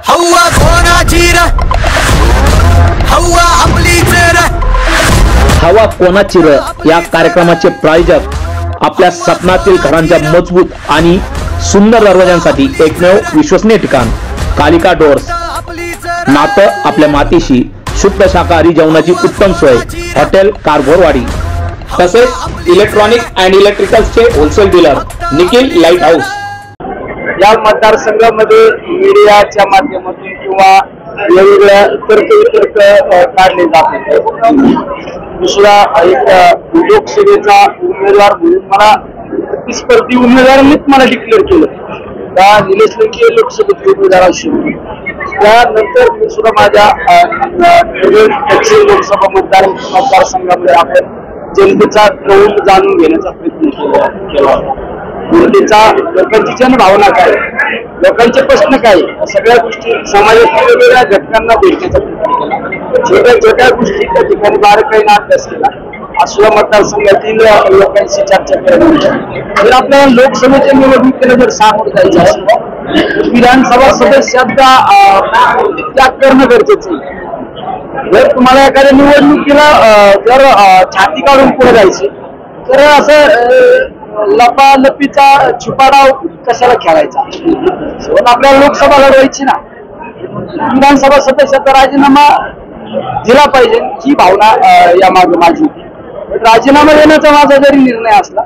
हवा कोणाची रे हवा आपलीच रे हवा कोणाची रे या कार्यक्रमाचे प्रायोजक आपल्या सपनातील घरांच्या मजबूत आणि सुंदर दरवाजांसाठी एकमेव विश्वसनीय ठिकाण कालिका डोर्स। नातं आपल्या मातीशी, शुद्ध शाकाहारी जेवणाची उत्तम सोय, हॉटेल कारभारवाडी, तसेच इलेक्ट्रॉनिक अँड इलेक्ट्रिकल्सचे wholesale dealer Nikhil light house. या मतदारसंघामध्ये मीडियाच्या माध्यमातून किंवा वेगवेगळ्या तर्क काढले जाते। दुसरा एक लोकसभेचा उमेदवार म्हणून मला प्रतिस्पर्धी उमेदवारांनीच मला डिक्लेअर केलं का निलेश लंके लोकसभेचे उमेदवार असेल। त्यानंतर मी सुद्धा माझ्या दक्षिण लोकसभा मतदारसंघामध्ये आपण जनतेचा कौल जाणून घेण्याचा प्रयत्न केला होता। जनतेचा लोकांची जनभावना काय, लोकांचे प्रश्न काय, सगळ्या गोष्टी समाजातील वेगवेगळ्या घटकांना भेटण्याचा प्रयत्न केला। छोट्या छोट्या गोष्टी त्या ठिकाणी बारकाईने अभ्यास केला। आसुरा मतदारसंघातील लोकांशी चर्चा केली। जर आपल्याला लोकसभेच्या निवडणुकीला जर सामोरं जायचं असेल विधानसभा सदस्यांचा त्याग करणं गरजेचं आहे। जर तुम्हाला एखाद्या निवडणुकीला जर छाती काढून पुढे जायचे तर असं लपालपीचा छुपाडाव कशाला खेळायचा। आपल्याला लोकसभा लढवायची ना, विधानसभा सदस्याचा राजीनामा दिला पाहिजे ही भावना यामागे माझी होती। राजीनामा देण्याचा माझा जरी निर्णय असला,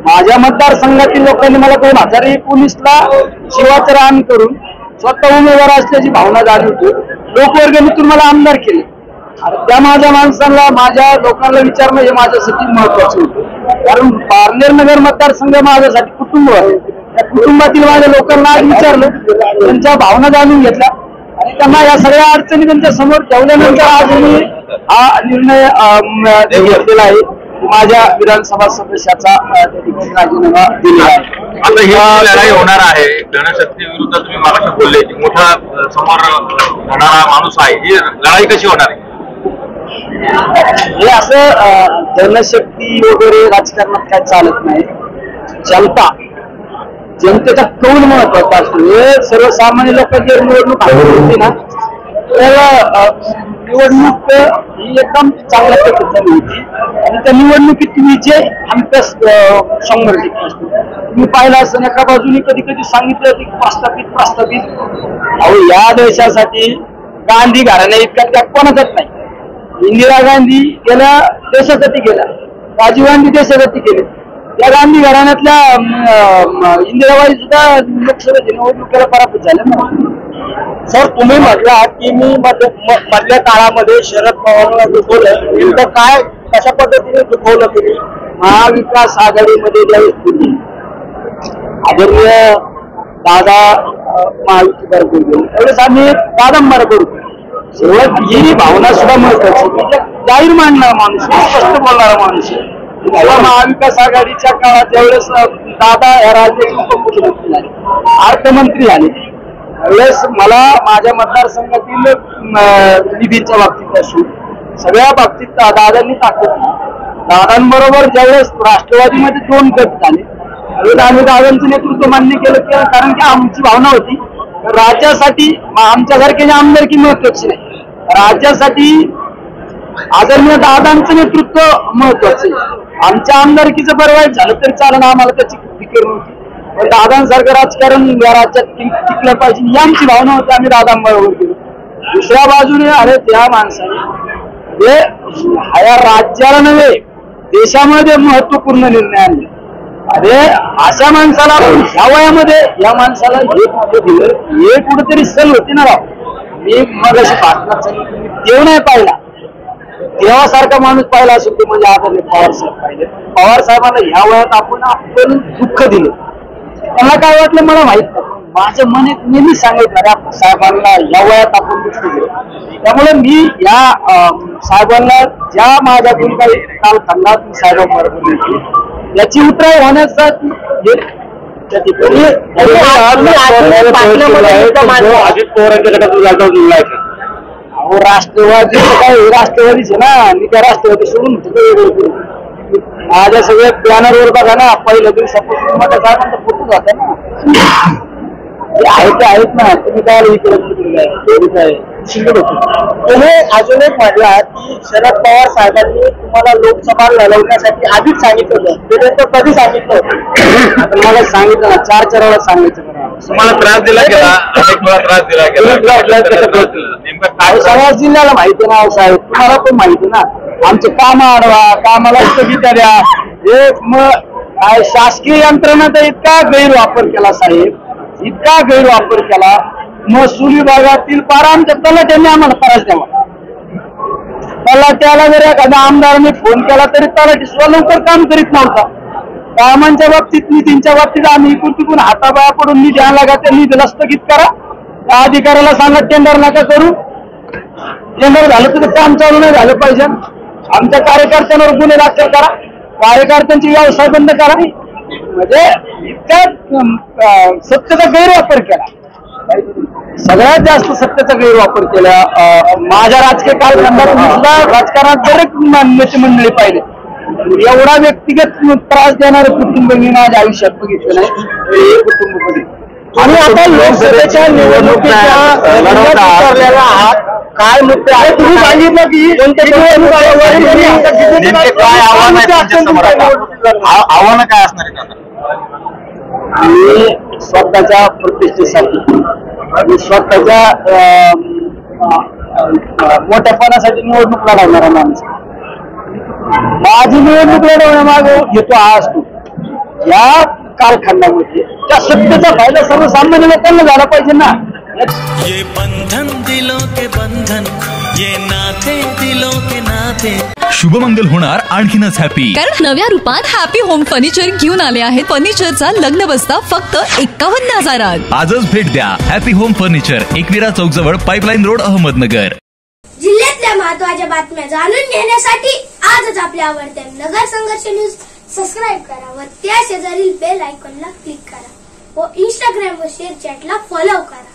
माझ्या मतदारसंघातील लोकांनी मला 2019ला जीवाचं रान करून स्वतः उमेदवार असल्याची भावना झाली होती। लोकवर्गणीतून मला आमदार केले। त्या माझ्या माणसांना, माझ्या लोकांना विचारणं हे माझ्यासाठी महत्वाचं होतं, कारण पारनेर नगर मतदारसंघ माझ्यासाठी कुटुंब आहे। त्या कुटुंबातील माझ्या लोकांना आज विचारलं, त्यांच्या भावना जाणून घेतल्या आणि त्यांना या सगळ्या अडचणी त्यांच्या समोर ठेवल्यानंतर आज मी हा निर्णय घेतलेला आहे। माझ्या विधानसभा सदस्याचा राजीनामा दिला आहे। आता ही लढाई होणार आहे धनशक्ती विरुद्ध, तुम्ही मागाशी बोलले की मोठा समोर होणारा माणूस आहे, ही लढाई कशी होणार आहे? हे असं धनशक्ती वगैरे राजकारणात काय चालत नाही। जनतेचा कौल महत्वाचा असतो। हे सर्वसामान्य लोकांची निवडणूक होती ना, त्याला निवडणूक ही एकदम चांगल्या पद्धतीने होती आणि त्या निवडणुकीत विजय आमचा 100% असतो। तुम्ही पाहिलं असं एका बाजूने कधी कधी सांगितलं की प्रस्थापित अहो या देशासाठी गांधी घराण्या इतका त्याग कोणाचाच नाही। इंदिरा गांधी गेल्या देशासाठी गेल्या, राजीव गांधी देशासाठी गेले। या गांधी घराण्यातल्या इंदिराबाई सुद्धा लोकसभेच्या निवडणुकीला पराभूत झाल्या ना। सर तुम्ही म्हटला की मी मधल्या काळामध्ये शरद पवारांना दुखवलं, नेमकं काय कशा पद्धतीने दुखवलं तुम्ही? महाविकास आघाडीमध्ये ज्यावेळेस होती आदरणीय दादा महायुतीवर बोलले त्यावेळेस आम्ही दादांबरोबर शेवट ही भावना सुद्धा महत्वाची। जाहीर मांडणारा माणूस, स्पष्ट बोलणारा माणूस। महाविकास आघाडीच्या काळात ज्यावेळेस दादा या राज्याचे उपमुख्यमंत्री झाले, अर्थमंत्री झाले, त्यावेळेस मला माझ्या मतदारसंघातील निधीच्या बाबतीत असो सगळ्या बाबतीत दादांनी ताकद दिली। दादांबरोबर ज्यावेळेस राष्ट्रवादीमध्ये 2 गट झाले त्यावेळेस आम्ही दादांचं नेतृत्व मान्य केलं, कारण की आमची भावना होती राज्यासाठी आमच्यासारखे आमदारकी महत्वाची नाही, राज्यासाठी आदरणीय दादांचं नेतृत्व महत्वाचं आहे। आमच्या आमदारकीचं बरं वाईट झालं तरी चालेल, आम्हाला त्याची फिकीर नव्हती, पण दादांसारखं राजकारण या राज्यात टिकलं पाहिजे ही आमची भावना होती। आम्ही दादांबरोबर केलं। दुसऱ्या बाजूने अरे त्या माणसाने या राज्याला नव्हे देशामध्ये महत्वपूर्ण निर्णय आणले। अरे अशा माणसाला ह्या वयामध्ये या माणसाला हे कुठे दिलं, हे कुठेतरी सल होती ना राव। मी मग अशी भारतात देव नाही पाहिला, देवासारखा माणूस पाहिला असेल तो म्हणजे आदरणीय पवार साहेब पाहिले। पवार साहेबांना ह्या वयात आपण दुःख दिलं, त्यांना काय वाटलं मला माहित नाही, माझ्या मनात नेहमी सांगितलं साहेबांना या वयात आपण दुःख दिलं। त्यामुळे मी या साहेबांना ज्या माझ्यातून काही कालखंडात साहेबांबरोबर याची उतराई होण्यासाठी अजित पवारांच्या गटातून जागा दिला आहे। अहो राष्ट्रवादी काय राष्ट्रवादीच आहे ना, मी त्या राष्ट्रवादी सोडून माझ्या सगळ्या बॅनरवर बघा ना, पहिल्या दिवसापासून माझ्या साहेबांचा फोटो जाता ना। ते आहेत ना, तुम्ही काय इकडे तुम्ही अजून एक म्हटला की शरद पवार साहेबांनी तुम्हाला लोकसभा लढवण्यासाठी आधीच सांगितलं होतं. ते तर कधी सांगितलं होतं? आता मला सांगितलं ना, 4 वेळा सांगायचं. तुम्हाला त्रास दिला गेला, अनेक वेळा त्रास दिला गेला, नेमका काय सगळ्या जिल्ह्याला माहिती ना साहेब, तुम्हाला पण माहिती ना. आमचे काम अडवा, कामाला स्थगिती द्या. हे मग शासकीय यंत्रणाचा इतका गैरवापर केला साहेब, इतका गैरवापर केला. महसूल विभागातील पारा आमच्या तलाट्यांनी आम्हाला त्रास द्यावा. तलाट्याला जर एखाद्या आमदाराने फोन केला तरी तलाठी सुद्धा लवकर काम करीत नव्हता. कामांच्या बाबतीत, निधींच्या बाबतीत आम्ही इकडून तिकडून हाताबाया पडून निधी आणला का त्या निधीला स्थगित करा. त्या अधिकाऱ्याला सांगा टेंडर नका करू. टेंडर झालं तर काम चालू नाही झालं पाहिजे. आमच्या कार्यकर्त्यांवर गुन्हे दाखल करा, कार्यकर्त्यांचे व्यवसाय बंद करा. म्हणजे इतक्या सत्तेचा गैरवापर केला, सगळ्यात जास्त सत्तेचा गैरवापर केला. माझ्या राजकीय कालखंडात सुद्धा राजकारणात बरेच नेते मंडळी पाहिले. एवढा व्यक्तिगत त्रास देणारे कुटुंब मी माझ्या आयुष्यात बघितलं नाही. हे कुटुंब बघितलं. आणि आता लोकसभेच्या निवडणुकीच्या काय मुद्दे आहे तुम्ही सांगितलं की काय आव्हानं काय असणार आहे? मी स्वतःच्या प्रतिष्ठेसाठी आणि स्वतःच्या मोठ्यापणासाठी निवडणूक लढवणारा माणूस. माझी निवडणूक लढवण्यामागे घेतो आज तू या कालखंडामध्ये त्या सत्तेचा फायदा सर्वसामान्य लोकांना झाला पाहिजे ना. ये बंधन दिलों के बंधन, ये नाते दिलों के नाते. शुभमंगल होणार आणखीनच हॅपी, कारण नव्या रूपात हॅपी होम फर्निचर घेऊन आले आहेत. फर्निचरचा लग्न बस्ता फक्त 51,000. आजच भेट द्या हॅपी होम फर्निचर, एकविरा चौक जवळ, पाईपलाईन रोड, अहमदनगर. जिल्ह्यातल्या महत्त्वाच्या बातम्या जाणून घेण्यासाठी आजच आपल्या आवडत्या नगर संघर्ष न्यूज सबस्क्राईब करा व त्या शेजारील बेल आयकॉनला क्लिक करा व इंस्टाग्राम व शेअर चॅटला फॉलो करा.